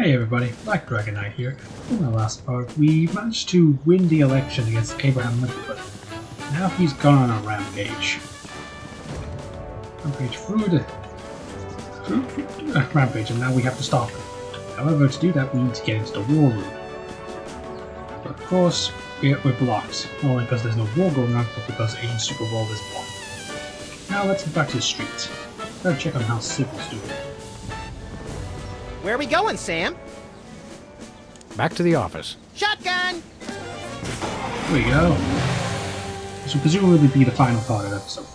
Hey everybody, Black Dragon Knight here. In the last part, we managed to win the election against Aberham, but now he's gone on a rampage. Rampage through the rampage, and now we have to stop him. However, to do that, we need to get into the war room. But of course, we're blocked, not only because there's no war going on, but because a Super Bowl is blocked. Now let's get back to the streets. Better check on how Sybil's doing. Where are we going, Sam? Back to the office. Shotgun! There we go. This will presumably be the final part of the episode.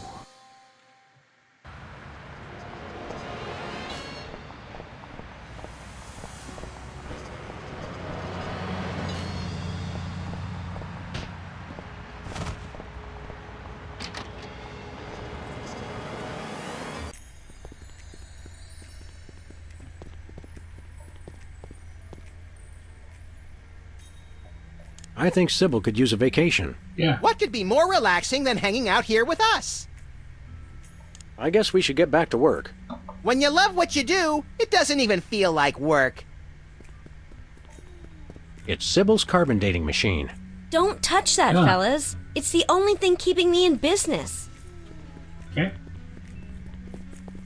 I think Sybil could use a vacation. Yeah. What could be more relaxing than hanging out here with us? I guess we should get back to work. When you love what you do, it doesn't even feel like work. It's Sybil's carbon dating machine. Don't touch that, fellas. It's the only thing keeping me in business. Okay.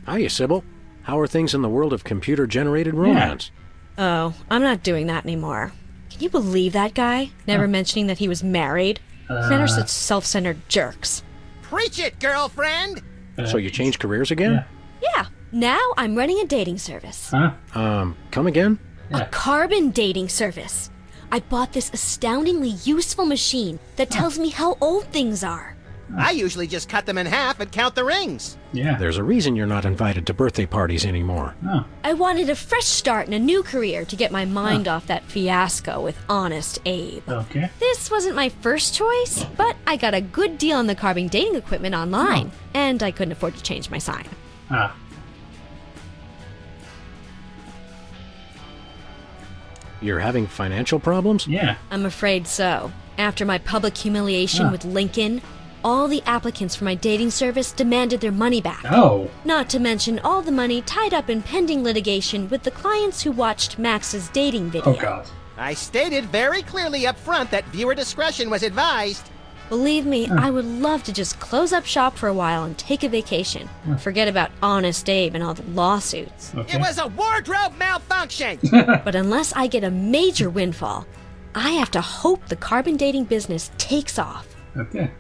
Hiya, Sybil. How are things in the world of computer-generated romance? Oh, I'm not doing that anymore. Can you believe that guy? Never mentioning that he was married. Men are such self-centered jerks. Preach it, girlfriend! So you changed careers again? Yeah, now I'm running a dating service. Huh? Come again? A carbon dating service. I bought this astoundingly useful machine that tells me how old things are. I usually just cut them in half and count the rings. Yeah. There's a reason you're not invited to birthday parties anymore. Oh. I wanted a fresh start in a new career to get my mind off that fiasco with Honest Abe. Okay. This wasn't my first choice, but I got a good deal on the carbon dating equipment online, and I couldn't afford to change my sign. Ah. You're having financial problems? Yeah. I'm afraid so. After my public humiliation with Lincoln, all the applicants for my dating service demanded their money back. Oh. Not to mention all the money tied up in pending litigation with the clients who watched Max's dating video. Oh god. I stated very clearly up front that viewer discretion was advised. Believe me, I would love to just close up shop for a while and take a vacation. Forget about Honest Abe and all the lawsuits. Okay. It was a wardrobe malfunction! But unless I get a major windfall, I have to hope the carbon dating business takes off. Okay.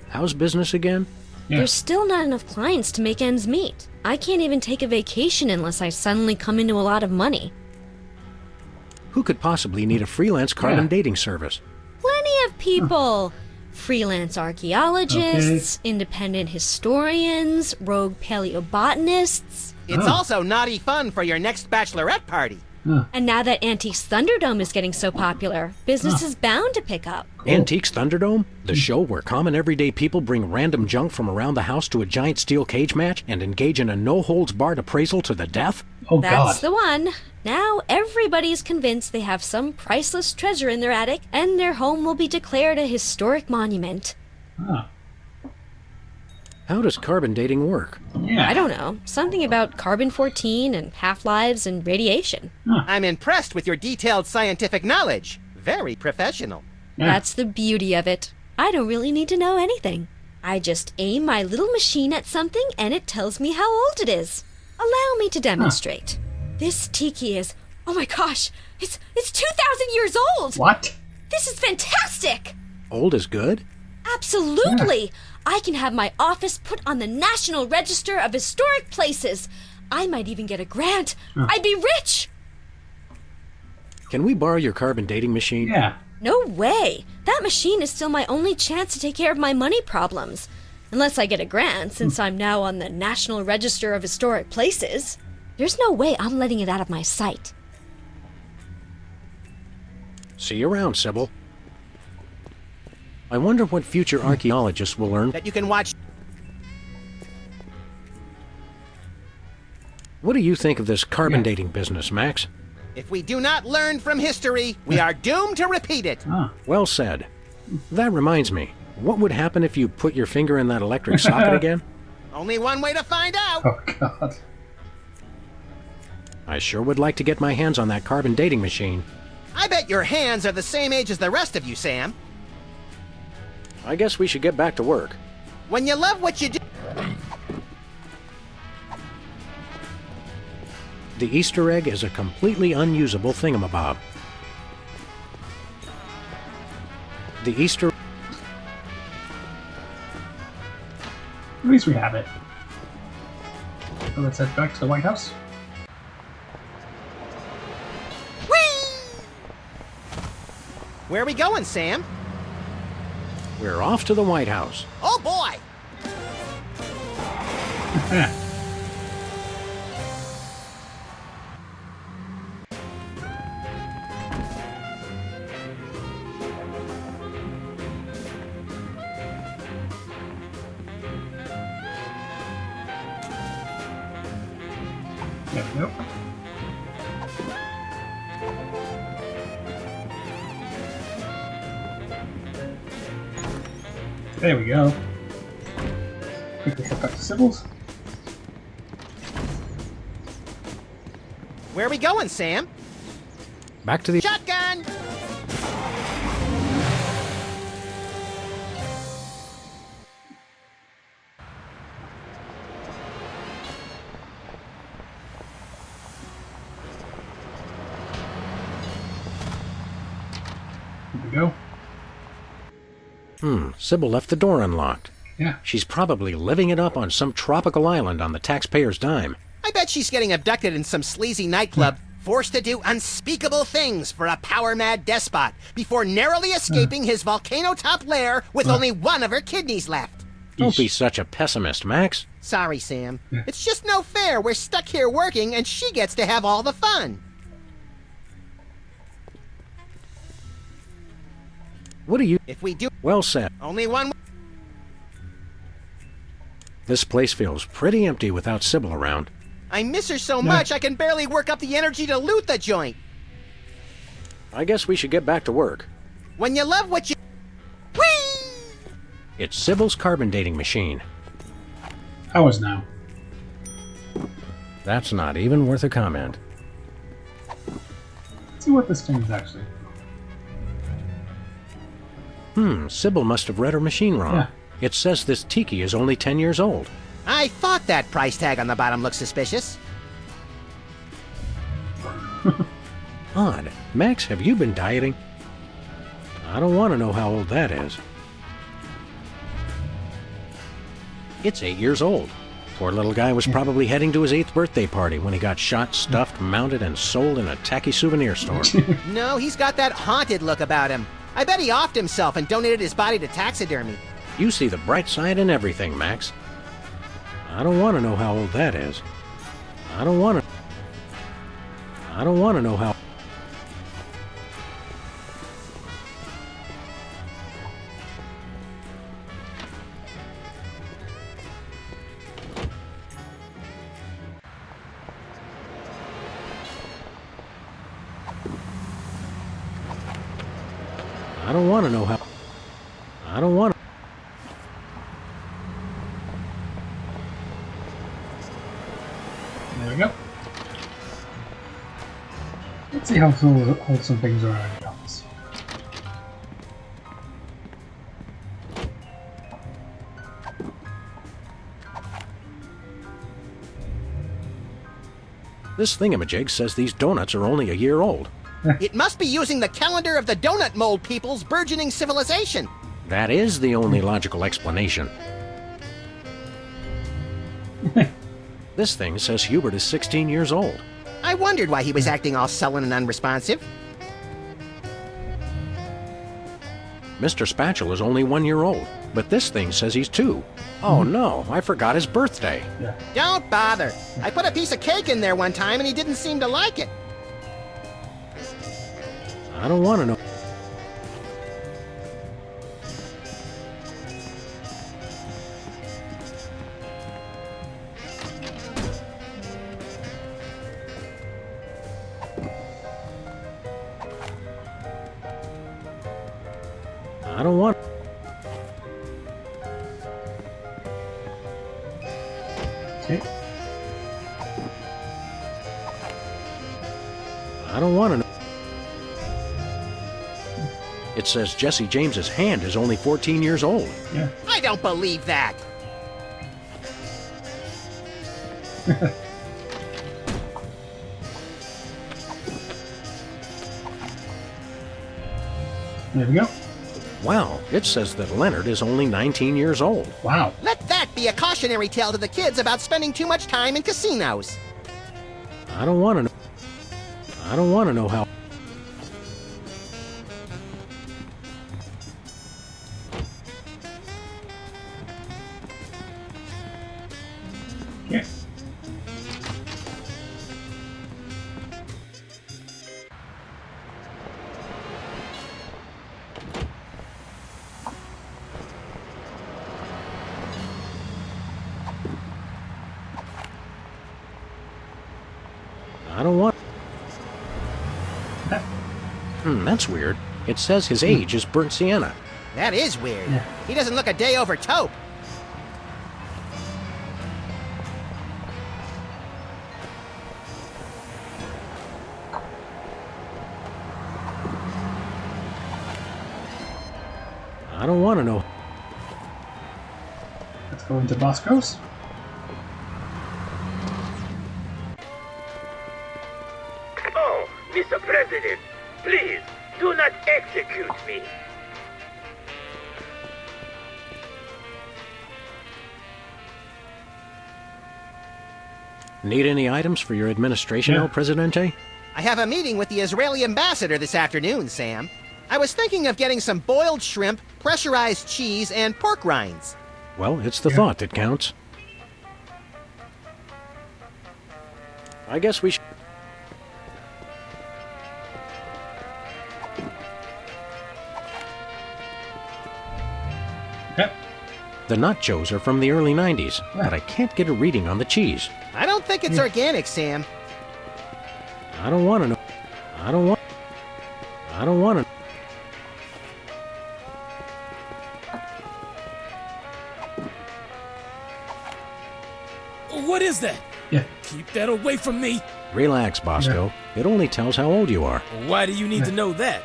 How's business again? Yeah. There's still not enough clients to make ends meet. I can't even take a vacation unless I suddenly come into a lot of money. Who could possibly need a freelance carbon dating service? Plenty of people. Freelance archaeologists, independent historians, rogue paleobotanists. It's also naughty fun for your next bachelorette party. And now that Antiques Thunderdome is getting so popular, business is bound to pick up. Antiques Thunderdome? The show where common everyday people bring random junk from around the house to a giant steel cage match and engage in a no-holds-barred appraisal to the death? Oh That's god. the one. Now everybody's convinced they have some priceless treasure in their attic, and their home will be declared a historic monument. Ah. How does carbon dating work? Yeah. I don't know. Something about carbon-14 and half-lives and radiation. I'm impressed with your detailed scientific knowledge. Very professional. Yeah. That's the beauty of it. I don't really need to know anything. I just aim my little machine at something and it tells me how old it is. Allow me to demonstrate. This tiki is, oh my gosh, it's 2,000 years old! What? This is fantastic! Old is good? Absolutely! I can have my office put on the National Register of Historic Places. I might even get a grant. I'd be rich! Can we borrow your carbon dating machine? Yeah. No way! That machine is still my only chance to take care of my money problems. Unless I get a grant, since I'm now on the National Register of Historic Places. There's no way I'm letting it out of my sight. See you around, Sybil. I wonder what future archaeologists will learn. That you can watch. What do you think of this carbon dating business, Max? If we do not learn from history, we are doomed to repeat it. Ah. Well said. That reminds me, what would happen if you put your finger in that electric socket again? Only one way to find out. Oh god. I sure would like to get my hands on that carbon dating machine. I bet your hands are the same age as the rest of you, Sam. I guess we should get back to work. When you love what you do... The Easter egg is a completely unusable thingamabob. The Easter... At least we have it. So let's head back to the White House. Where are we going, Sam? We're off to the White House. Oh, boy! Nope. There we go. Quickly head back to Sybil's. Where are we going, Sam? Back to the... Shotgun! Here we go. Sybil left the door unlocked. Yeah. She's probably living it up on some tropical island on the taxpayer's dime. I bet she's getting abducted in some sleazy nightclub, forced to do unspeakable things for a power-mad despot, before narrowly escaping his volcano-top lair with only one of her kidneys left. Don't be such a pessimist, Max. Sorry, Sam. It's just no fair. We're stuck here working, and she gets to have all the fun. What do you... If we do Well said. only one... This place feels pretty empty without Sybil around. I miss her so much, I can barely work up the energy to loot the joint. I guess we should get back to work. When you love what you... Whee! It's Sybil's carbon dating machine. Ours now. That's not even worth a comment. Let's see what this thing is actually. Sybil must have read her machine wrong. Yeah. It says this tiki is only 10 years old. I thought that price tag on the bottom looked suspicious. Odd. Max, have you been dieting? I don't want to know how old that is. It's 8 years old. Poor little guy was probably heading to his 8th birthday party when he got shot, stuffed, mounted, and sold in a tacky souvenir store. No, he's got that haunted look about him. I bet he offed himself and donated his body to taxidermy. You see the bright side in everything, Max. I don't want to know how old that is. I don't want to know how... I don't want to know how... I don't want to... There we go. Let's see how wholesome things are around the office. This thingamajig says these donuts are only a year old. It must be using the calendar of the donut mold people's burgeoning civilization. That is the only logical explanation. This thing says Hubert is 16 years old. I wondered why he was acting all sullen and unresponsive. Mr. Spatchel is only 1 year old, but this thing says he's 2. Oh no, I forgot his birthday. Yeah. Don't bother. I put a piece of cake in there one time and he didn't seem to like it. I don't want to know. I don't want... Okay. I don't want to know. It says Jesse James's hand is only 14 years old. Yeah. I don't believe that. There we go. Wow, it says that Leonard is only 19 years old. Wow. Let that be a cautionary tale to the kids about spending too much time in casinos. I don't want to know. I don't want to know how. Okay. I don't want. That's weird. It says his age is burnt sienna. That is weird. Yeah. He doesn't look a day over taupe. I don't want to know. Let's go into Bosco's. Oh, Mr. President, please do not execute me. Need any items for your administration, Yeah. El Presidente? I have a meeting with the Israeli ambassador this afternoon, Sam. I was thinking of getting some boiled shrimp, pressurized cheese, and pork rinds. Well, it's the Yeah. thought that counts. I guess we should. Yep. The nachos are from the early 90s, but I can't get a reading on the cheese. I don't think it's organic, Sam. I don't want to know. I don't want. I don't want to. What is that? Yeah. Keep that away from me. Relax, Bosco. It only tells how old you are. Why do you need to know that?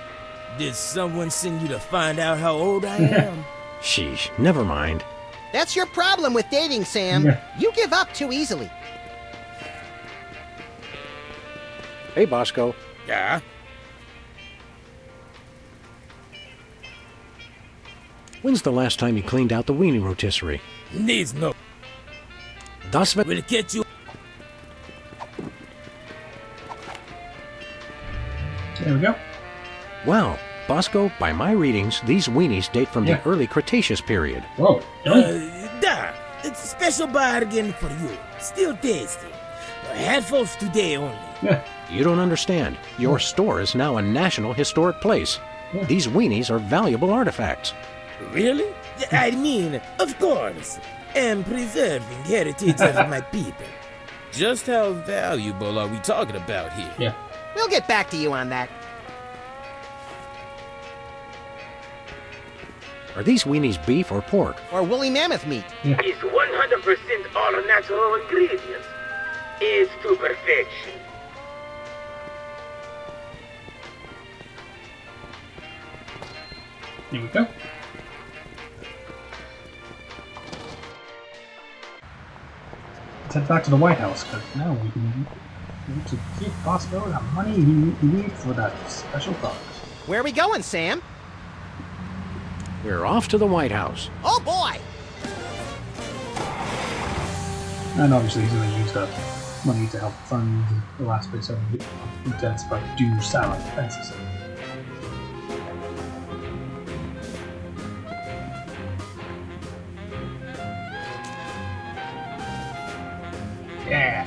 Did someone send you to find out how old I am? Sheesh, never mind. That's your problem with dating, Sam. Yeah. You give up too easily. Hey, Bosco. Yeah? When's the last time you cleaned out the weenie rotisserie? Needs no. Das wird. Will get you. There we go. Wow, Bosco, by my readings, these weenies date from Yeah. the early Cretaceous period. Whoa. Da. It's a special bargain for you. Still tasty. Handfuls today only. Yeah. You don't understand. Your store is now a national historic place. Yeah. These weenies are valuable artifacts. Really? I mean, of course. Am preserving heritage of my people. Just how valuable are we talking about here? Yeah. We'll get back to you on that. Are these weenies beef or pork? Or woolly mammoth meat. It's 100% all natural ingredients. Is to perfection. Here we go. Let's head back to the White House, because now we need to give Bosco the money he needs for that special product. Where are we going, Sam? We're off to the White House. Oh boy! And obviously he's going to use the money to help fund the last bit of intensified do satellite defenses. Yeah.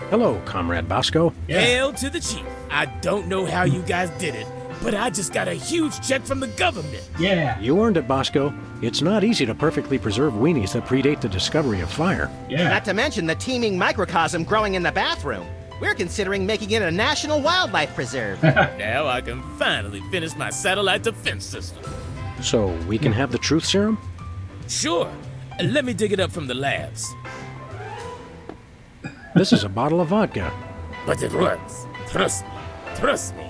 Hello, Comrade Bosco. Yeah. Hail to the chief. I don't know how you guys did it, but I just got a huge check from the government. Yeah. You earned it, Bosco. It's not easy to perfectly preserve weenies that predate the discovery of fire. Yeah. Not to mention the teeming microcosm growing in the bathroom. We're considering making it a national wildlife preserve. Now I can finally finish my satellite defense system. So we can have the truth serum? Sure. Let me dig it up from the labs. This is a bottle of vodka. But it works. Trust me. Trust me.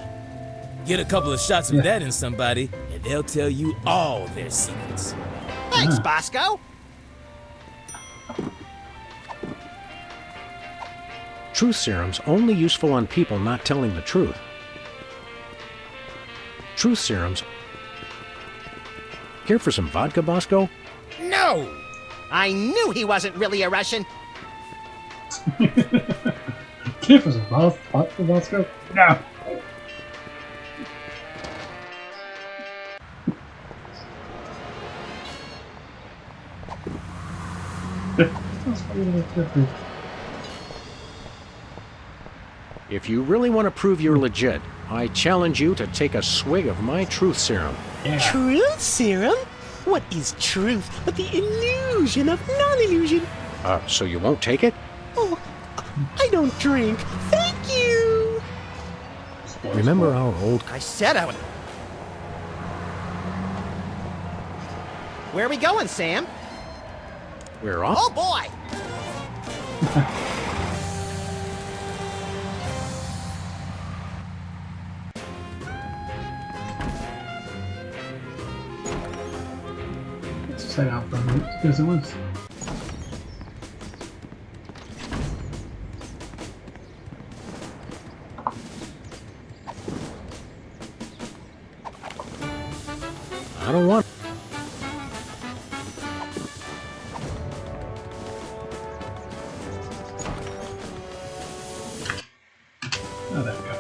Get a couple of shots of that in somebody, and they'll tell you all their secrets. Thanks, Bosco. Truth serum's only useful on people not telling the truth. Truth serums. Care for some vodka, Bosco? No! I knew he wasn't really a Russian. Give us a mouth, hot for Bosco? No! That's funny, that's If you really want to prove you're legit, I challenge you to take a swig of my truth serum. yeah. Truth serum? What is truth but the illusion of non-illusion? So you won't take it? Oh, I don't drink. Thank you. Remember our old... I said I would. Where are we going, Sam? We're off? Oh boy! Let's set out for a minute because it was. I don't want... Oh, there we go.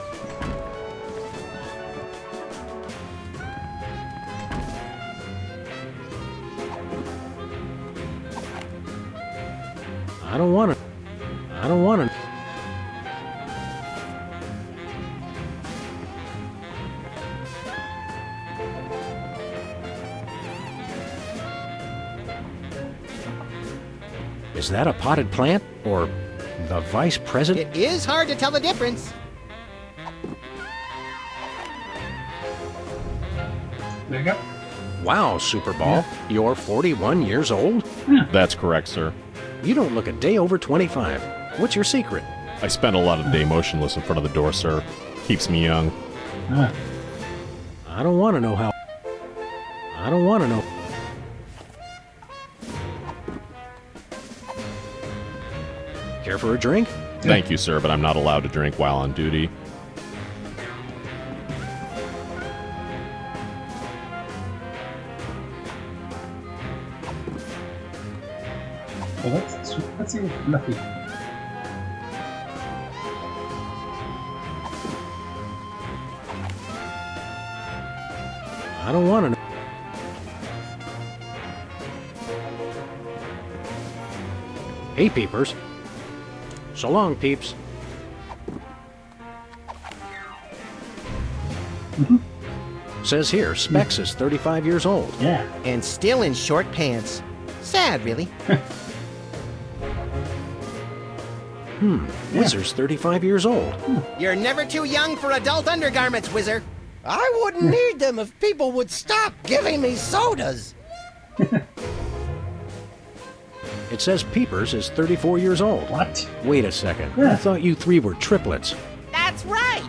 I don't want it. I don't want it. Is that a potted plant? Or the vice president? It is hard to tell the difference. There you go. Wow, Superball. You're 41 years old? That's correct, sir. You don't look a day over 25. What's your secret? I spend a lot of the day motionless in front of the door, sir. Keeps me young. Ah, I don't want to know how... I don't want to know... Care for a drink? Thank you, sir, but I'm not allowed to drink while on duty. well, let's see what lucky. I don't want to know. Hey, peepers. So long, peeps. Says here, Specs is 35 years old. Yeah. And still in short pants. Sad, really. Whizzer's 35 years old. You're never too young for adult undergarments, Whizzer. I wouldn't need them if people would stop giving me sodas. It says Peepers is 34 years old. What? Wait a second. I thought you three were triplets. That's right.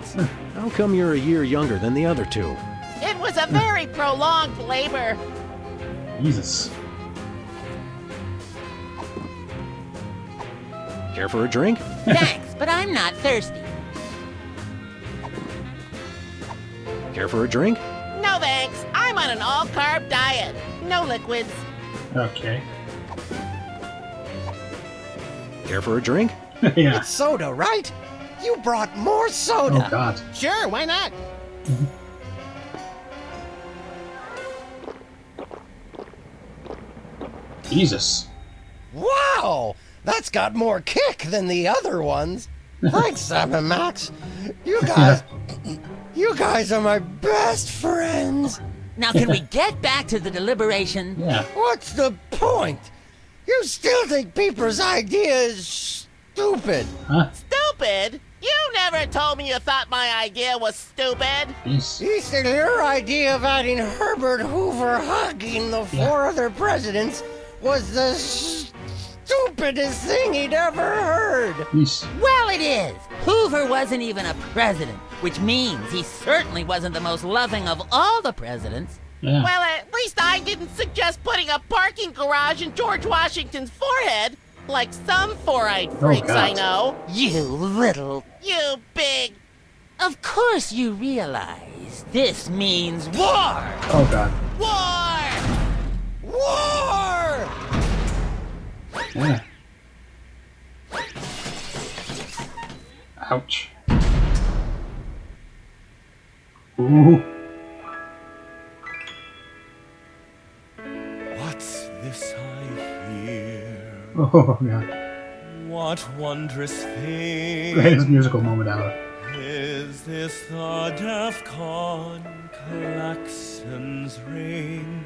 How come you're a year younger than the other two? It was a very prolonged labor. Jesus. Care for a drink? Thanks, but I'm not thirsty. Care for a drink? No thanks. I'm on an all-carb diet. No liquids. Okay. Care for a drink? Yeah. Soda, right? You brought more Oh soda. God. Sure, why not? Jesus. Wow, that's got more kick than the other ones. Thanks, Sam and Max. You guys are my best friends. Now, can we get back to the deliberation? Yeah. What's the point? You still think Peeper's idea is stupid. Huh? Stupid? You never told me you thought my idea was stupid. Jeez. He said your idea of adding Herbert Hoover hugging the four other presidents was the stupidest thing he'd ever heard. Yeesh. Well, it is. Hoover wasn't even a president, which means he certainly wasn't the most loving of all the presidents. Yeah. Well, at least I didn't suggest putting a parking garage in George Washington's forehead, like some four-eyed freaks God. I know. You little... You big... Of course you realize this means war! Oh god. War! War! Yeah. Ouch. Ooh. What's this I hear? Oh god. What wondrous thing Greatest musical moment ever. is this? The DEFCON klaxons ring.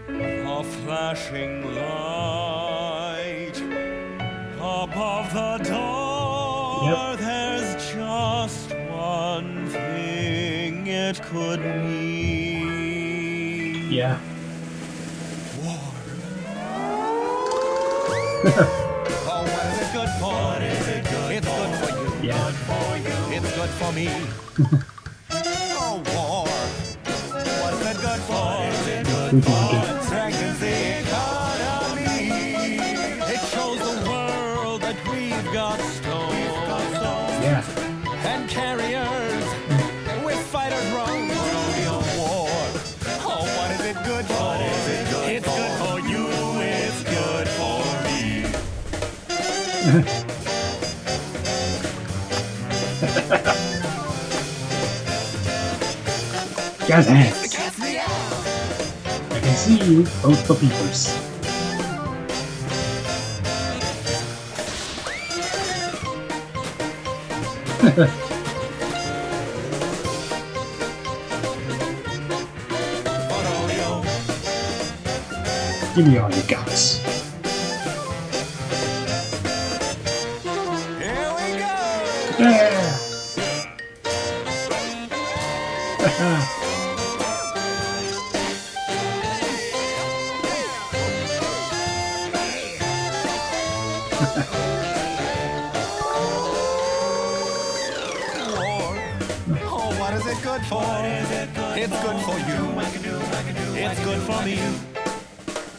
A flashing light above the door. Yep. There's just one thing it could mean. Yeah. Oh, what is it good for? What is it good It's good for you. Yeah. Good for you. It's good for me. Oh, war. What is it good for? What is it good for? It strengthens the economy. It shows the world that we've got stones. Yeah. And carriers. With fighters wrong. Colonial war. Oh, what is it good for? What is it good It's good for you. It's good for me. Jazz hands. I can see you, both the peepers. Give me all your guts. Here we go. Yeah! Oh, what is it good for? It's good for you. It's good for me.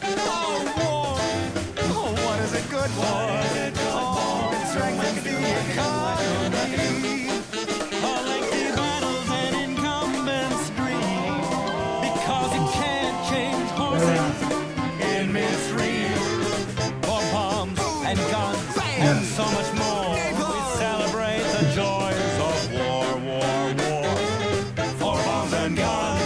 Oh, war. Oh, what is it good for? Oh, it strengthens the economy. Oh, lengthy battles and incumbents dream. Because you can't change horses in midstream. For bombs and guns and so much more. We celebrate the joys of war, war, war. For bombs and guns,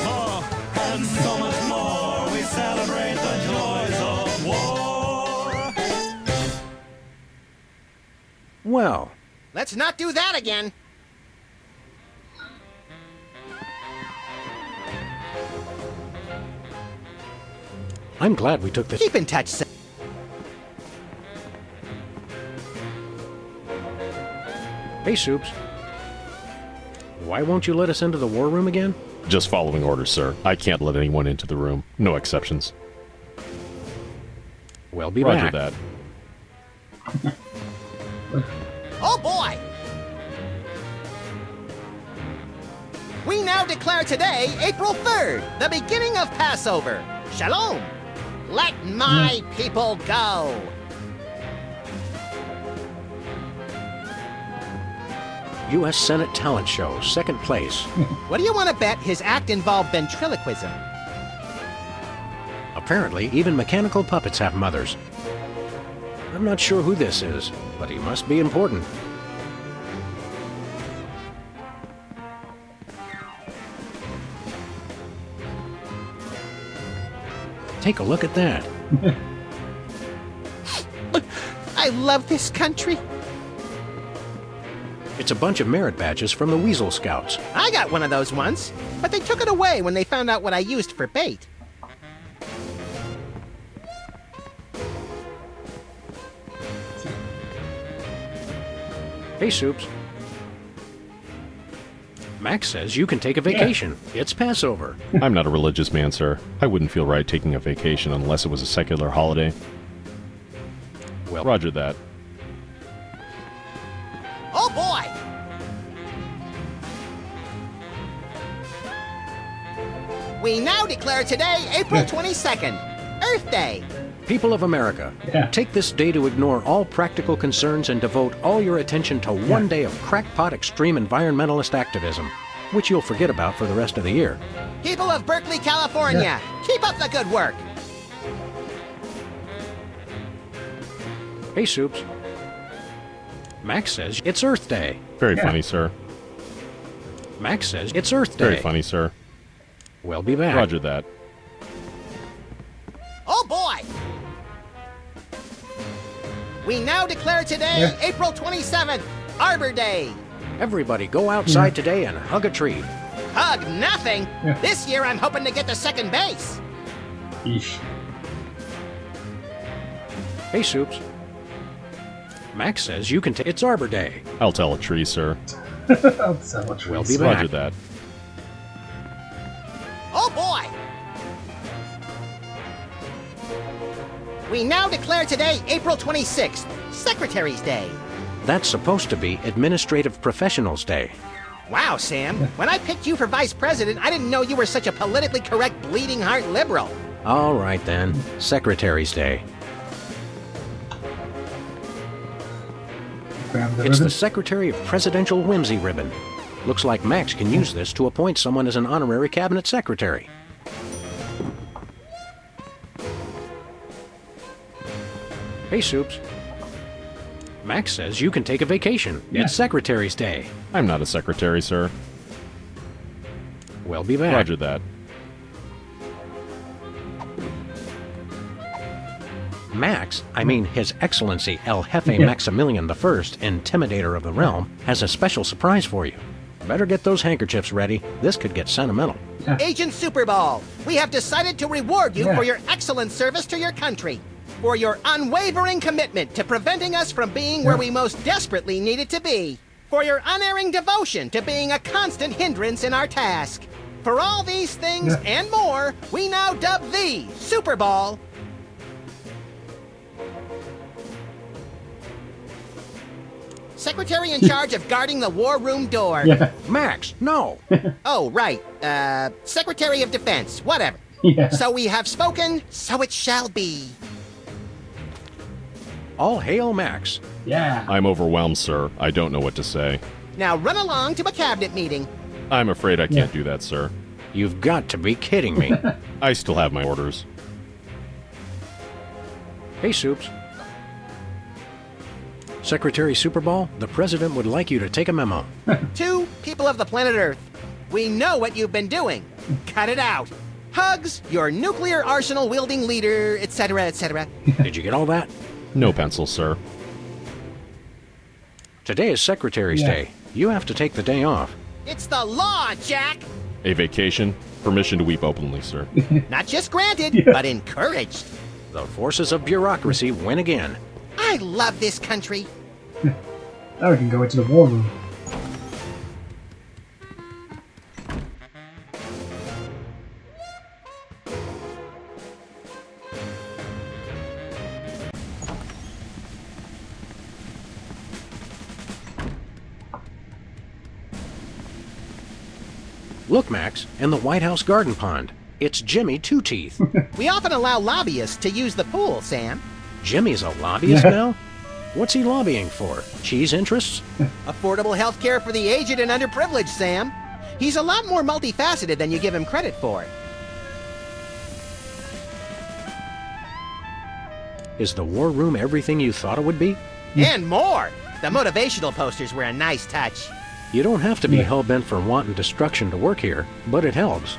and so much more. We celebrate the joys of war. Well, Let's not do that again. I'm glad we took this. Keep in touch, son. Hey, Soups. Why won't you let us into the war room again? Just following orders, sir. I can't let anyone into the room. No exceptions. We'll be Roger back. that. Oh boy! We now declare today, April 3rd, the beginning of Passover. Shalom! Let my people go! U.S. Senate Talent Show, second place. What do you want to bet his act involved ventriloquism? Apparently, even mechanical puppets have mothers. I'm not sure who this is, but he must be important. Take a look at that. I love this country. It's a bunch of merit badges from the Weasel Scouts. I got one of those once, but they took it away when they found out what I used for bait. Hey, Soups. Max says you can take a vacation. It's Passover. I'm not a religious man, sir. I wouldn't feel right taking a vacation unless it was a secular holiday. Well, Roger that. Oh boy! We now declare today April 22nd, Earth Day. people of America, take this day to ignore all practical concerns and devote all your attention to one day of crackpot extreme environmentalist activism, which you'll forget about for the rest of the year. People of Berkeley, California, keep up the good work. Hey, Soups. Max says it's Earth Day. Very funny, sir. Max says it's Earth Day. Very funny, sir. We'll be back. Roger that. Oh boy! We now declare today April 27th, Arbor Day. Everybody go outside today and hug a tree. Hug nothing. This year I'm hoping to get to second base. Eesh. Hey, Soups. Max says you can take... It's Arbor Day. I'll tell a tree, sir. I'll tell a tree. We'll be back. Roger that. Oh boy! We now declare today April 26th, Secretary's Day. That's supposed to be Administrative Professionals Day. Wow, Sam. When I picked you for vice president, I didn't know you were such a politically correct bleeding heart liberal. All right, then. Secretary's Day. It's the Secretary of Presidential Whimsy ribbon. Looks like Max can use this to appoint someone as an honorary cabinet secretary. Hey, Soups. Max says you can take a vacation. It's Secretary's Day. I'm not a secretary, sir. We'll be back. Roger that. Max, I mean His Excellency El Jefe Maximilian I, Intimidator of the Realm, has a special surprise for you. Better get those handkerchiefs ready. This could get sentimental. Agent Superball, we have decided to reward you for your excellent service to your country, for your unwavering commitment to preventing us from being where we most desperately needed to be, for your unerring devotion to being a constant hindrance in our task. For all these things and more, we now dub thee Superball. Secretary in charge of guarding the war room door. Max, no! Oh, right. Secretary of Defense, whatever. So we have spoken, so it shall be. All hail Max. I'm overwhelmed, sir. I don't know what to say. Now run along to a cabinet meeting. I'm afraid I can't do that, sir. You've got to be kidding me. I still have my orders. Hey, Soups. Secretary Superball, the President would like you to take a memo. To people of the planet Earth, we know what you've been doing. Cut it out. Hugs, your nuclear arsenal wielding leader, etc., etc. Did you get all that? No pencil, sir. Today is Secretary's Day. You have to take the day off. It's the law, Jack! A vacation? Permission to weep openly, sir. Not just granted, but encouraged. The forces of bureaucracy win again. I love this country. Now we can go into the war room. Look, Max, in the White House garden pond. It's Jimmy Two Teeth. We often allow lobbyists to use the pool, Sam. Jimmy's a lobbyist now? What's he lobbying for? Cheese interests? Affordable health care for the aged and underprivileged, Sam. He's a lot more multifaceted than you give him credit for. Is the war room everything you thought it would be? And more! The motivational posters were a nice touch. You don't have to be hell-bent for wanton destruction to work here, but it helps.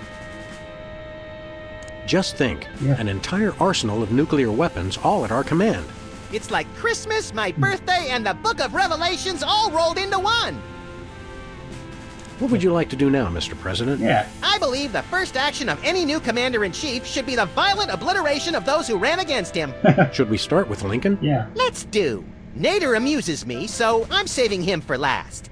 Just think, an entire arsenal of nuclear weapons all at our command. It's like Christmas, my birthday, and the Book of Revelations all rolled into one. What would you like to do now, Mr. President? I believe the first action of any new commander-in-chief should be the violent obliteration of those who ran against him. Should we start with Lincoln? Let's do. Nader amuses me, so I'm saving him for last.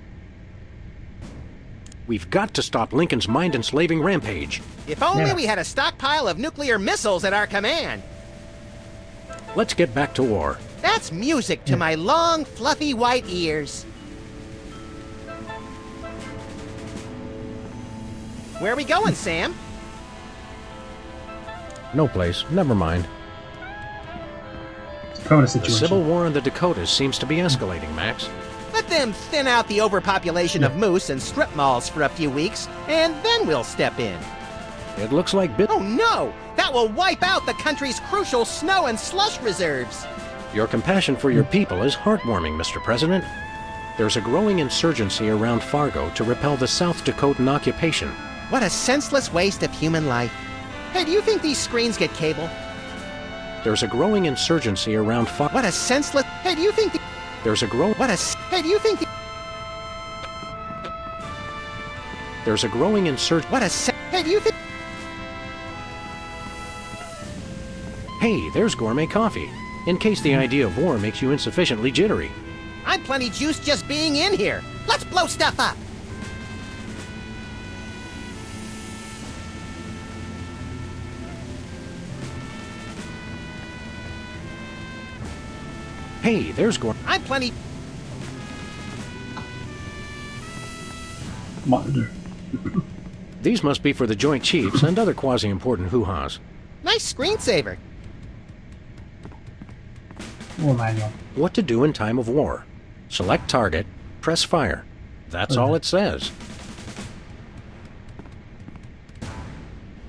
We've got to stop Lincoln's mind-enslaving rampage. If only we had a stockpile of nuclear missiles at our command. Let's get back to war. That's music to my long, fluffy white ears. Where are we going, Sam? No place. Never mind. Dakota The situation. civil war in the Dakotas seems to be escalating, Max. Let them thin out the overpopulation of moose and strip malls for a few weeks, and then we'll step in. It looks like Oh no! That will wipe out the country's crucial snow and slush reserves! Your compassion for your people is heartwarming, Mr. President. There's a growing insurgency around Fargo to repel the South Dakotan occupation. What a senseless waste of human life. Hey, do you think these screens get cable? There's a growing insurgency around Fargo. What a senseless... Hey, do you think... There's a growing... Hey, do you think... There's a growing Hey, do you think... Hey, there's gourmet coffee. In case the idea of war makes you insufficiently jittery. I'm plenty juiced just being in here. Let's blow stuff up. Hey, there's gourmet... I'm plenty... Monitor. These must be for the Joint Chiefs and other quasi-important hoo-has. Nice screensaver. War manual. What to do in time of war. Select target, press fire. That's all it says.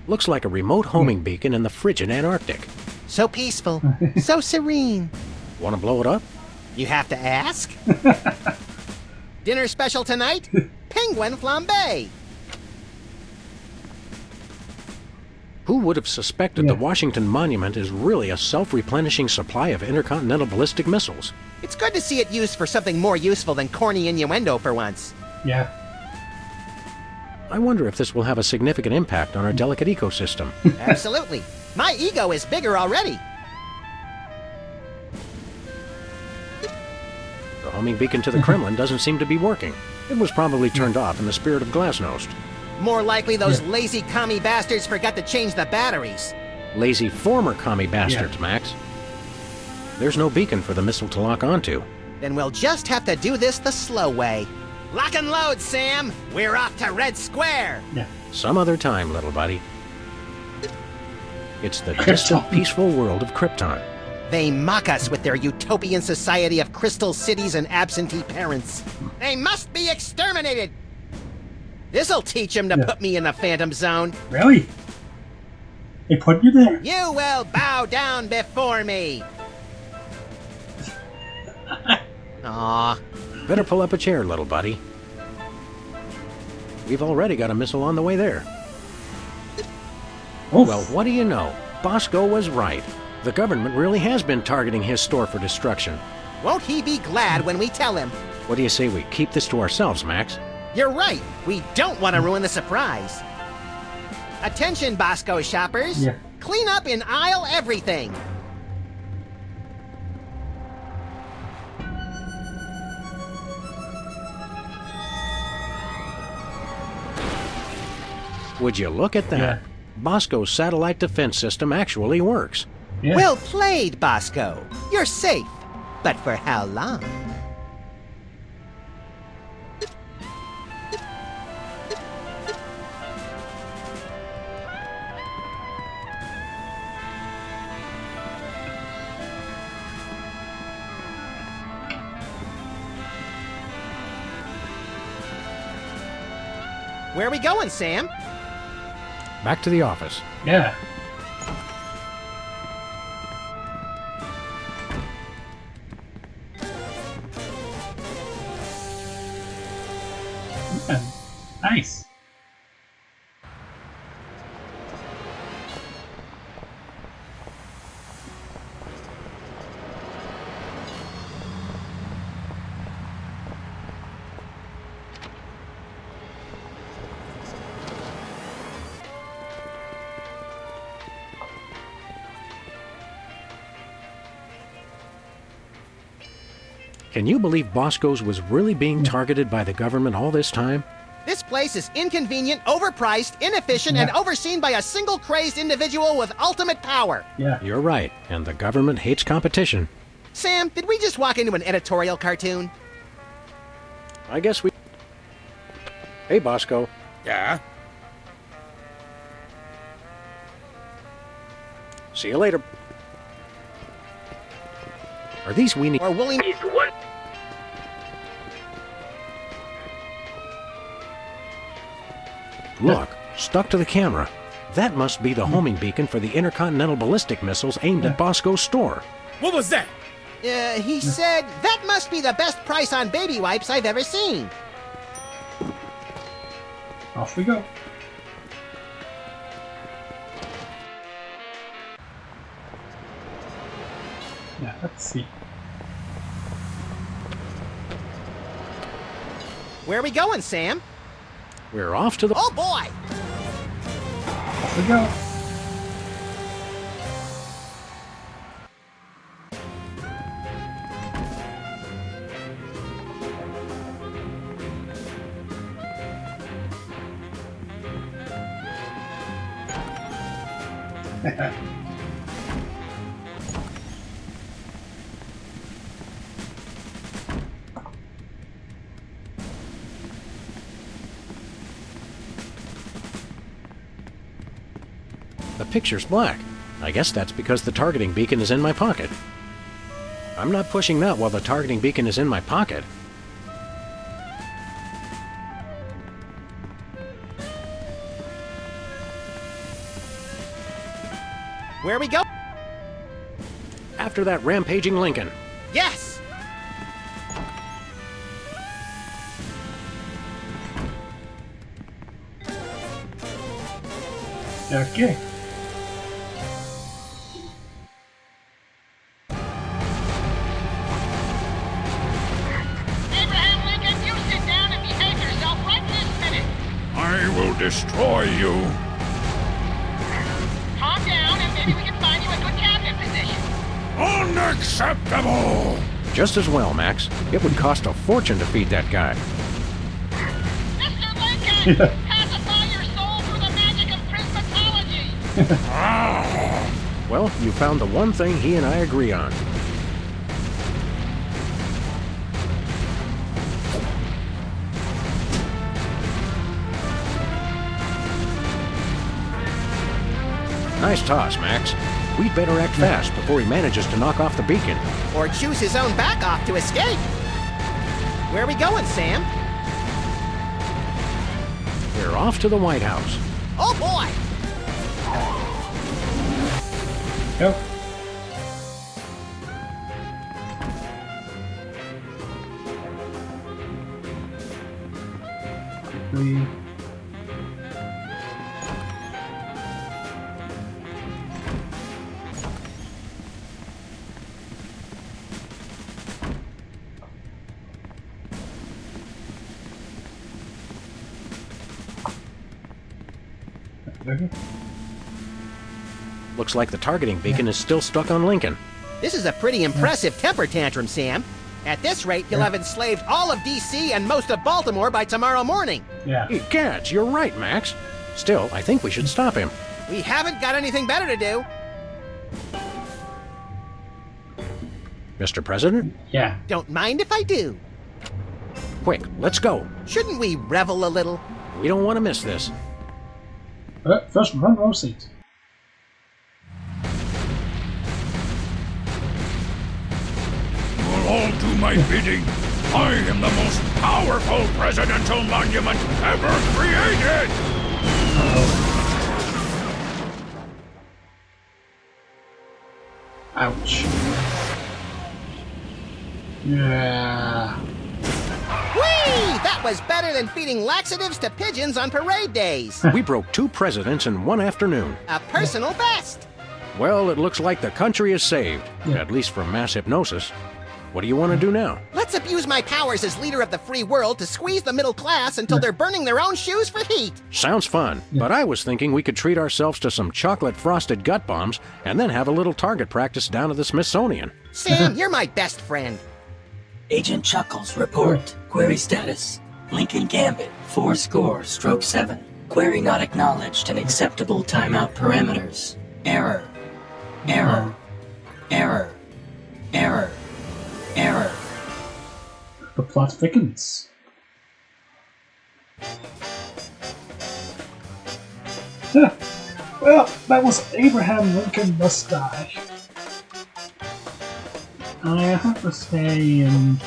Looks like a remote homing beacon in the frigid Antarctic. So peaceful. So serene. Want to blow it up? You have to ask? Dinner special tonight? Penguin flambe. Who would have suspected the Washington Monument is really a self-replenishing supply of intercontinental ballistic missiles? It's good to see it used for something more useful than corny innuendo for once. Yeah. I wonder if this will have a significant impact on our delicate ecosystem. Absolutely. My ego is bigger already. The homing beacon to the Kremlin doesn't seem to be working. It was probably turned off in the spirit of glasnost. More likely those lazy commie bastards forgot to change the batteries. Lazy former commie bastards, Max. There's no beacon for the missile to lock onto. Then we'll just have to do this the slow way. Lock and load, Sam! We're off to Red Square! Yeah. Some other time, little buddy. It's the distant, peaceful world of Krypton. They mock us with their utopian society of crystal cities and absentee parents. They must be exterminated! This'll teach them to put me in the Phantom Zone. Really? They put you there? You will bow down before me! Aww. Better pull up a chair, little buddy. We've already got a missile on the way there. Oof. Well, what do you know? Bosco was right. The government really has been targeting his store for destruction. Won't he be glad when we tell him? What do you say we keep this to ourselves, Max? You're right. We don't want to ruin the surprise. Attention, Bosco shoppers. Yeah. Clean up in aisle everything. Would you look at that? Yeah. Bosco's satellite defense system actually works. Yeah. Well played, Bosco. You're safe. But for how long? Where are we going, Sam? Back to the office. Yeah. Yeah. Nice. Can you believe Bosco's was really being targeted by the government all this time? This place is inconvenient, overpriced, inefficient, and overseen by a single crazed individual with ultimate power. Yeah. You're right, and the government hates competition. Sam, did we just walk into an editorial cartoon? I guess we... Hey, Bosco. Yeah? See you later. Are these weenie... Or willing... Is one. Look, stuck to the camera. That must be the homing beacon for the intercontinental ballistic missiles aimed at Bosco's store. What was that? He said, that must be the best price on baby wipes I've ever seen. Off we go. Yeah, let's see. Where are we going, Sam? We're off to the... Oh, boy! Off we go. The picture's black. I guess that's because the targeting beacon is in my pocket. I'm not pushing that while the targeting beacon is in my pocket. Where we go? After that rampaging Lincoln. Yes! Okay. Abraham Lincoln, you sit down and behave yourself right this minute. I will destroy you. Calm down and maybe we can find you a good cabinet position. Unacceptable! Just as well, Max. It would cost a fortune to feed that guy. Mr. Lincoln, pacify your soul through the magic of prismatology. Well, you found the one thing he and I agree on. Nice toss, Max. We'd better act fast before he manages to knock off the beacon. Or choose his own back off to escape. Where are we going, Sam? We're off to the White House. Oh, boy! Go. Quickly. Okay. Looks like the targeting beacon is still stuck on Lincoln. This is a pretty impressive temper tantrum, Sam. At this rate, he'll have enslaved all of D.C. and most of Baltimore by tomorrow morning. Yeah. Hey, Gads, you're right, Max. Still, I think we should stop him. We haven't got anything better to do. Mr. President? Yeah. Don't mind if I do. Quick, let's go. Shouldn't we revel a little? We don't want to miss this. First, front row seat. You'll all do my bidding. I am the most powerful presidential monument ever created! Ouch. Yeah. Whee! That was better than feeding laxatives to pigeons on parade days. We broke 2 presidents in one afternoon. A personal best. Well, it looks like the country is saved, Yeah. at least from mass hypnosis. What do you want to do now? Let's abuse my powers as leader of the free world to squeeze the middle class until they're burning their own shoes for heat. Sounds fun, but I was thinking we could treat ourselves to some chocolate-frosted gut bombs and then have a little target practice down at the Smithsonian. Sam, you're my best friend. Agent Chuckles, report. Query status. Lincoln Gambit, 4-7. Query not acknowledged and acceptable timeout parameters. Error. Error. Error. Error. Error. The plot thickens. Huh. Well, that was Abraham Lincoln must die. I have to say, in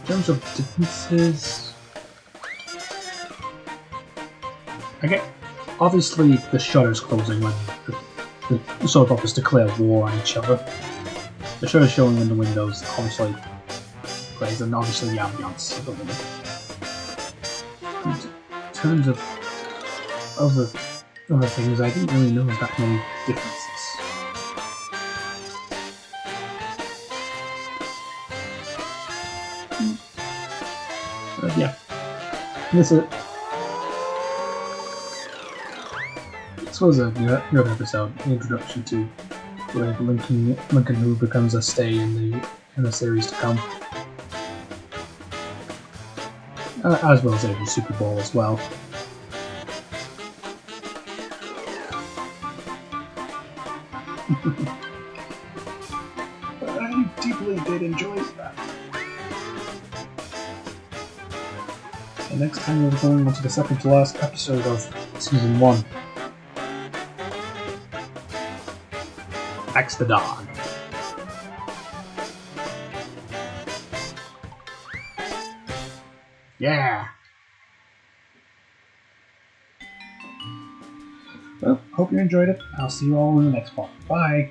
terms of differences, I get obviously the shutters closing when the soap operas declare war on each other. The shutters showing in the windows obviously plays, and obviously the ambiance of the woman. In terms of other things, I didn't really notice that many differences. Yeah, this was a good episode. The introduction to where Lincoln who becomes a stay in the series to come, as well as the Super Bowl as well. I deeply did enjoy that. And next time we're going on to the second to last episode of Season 1. Axe the Dog. Yeah! Well, hope you enjoyed it. I'll see you all in the next part. Bye!